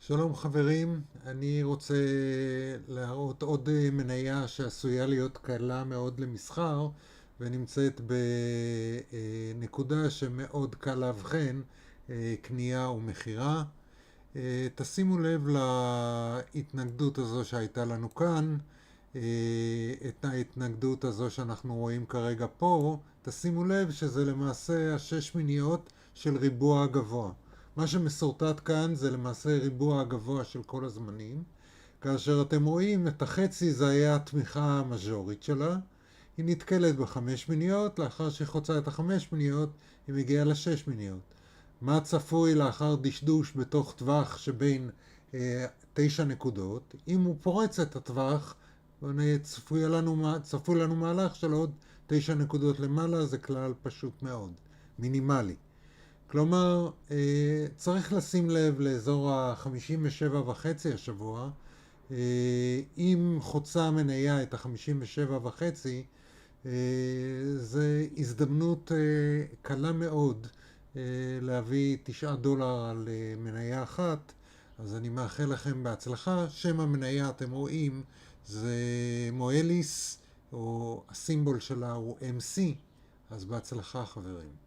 שלום חברים, אני רוצה להראות עוד מניה שעשויה להיות קלה מאוד למסחר ונמצאת בנקודה שמאוד קל להבחן, קנייה ומכירה. תשימו לב להתנגדות הזו שהייתה לנו כאן, את ההתנגדות הזו שאנחנו רואים כרגע פה. תשימו לב שזה למעשה השש מיניות של ריבוע הגבוה. מה שמסורטט כאן זה למעשה ריבוע הגבוה של כל הזמנים. כאשר אתם רואים את החצי, זה היה התמיכה המז'ורית שלה. היא נתקלת בחמש מיניות, לאחר שהיא חוצה את החמש מיניות היא מגיעה לשש מיניות. מה צפוי לאחר דשדוש בתוך טווח שבין 9 נקודות? אם הוא פורץ את הטווח, צפוי לנו מהלך של עוד 9 נקודות למעלה. זה כלל פשוט מאוד, מינימלי. כלומר, צריך לשים לב לאזור ה-57.5 השבוע. אם חוצה מניה את ה-57.5, זה הזדמנות קלה מאוד להביא $9 על מניה אחת. אז אני מאחל לכם בהצלחה. שם המניה אתם רואים זה מואליס, או הסימבול שלה הוא MC. אז בהצלחה חברים.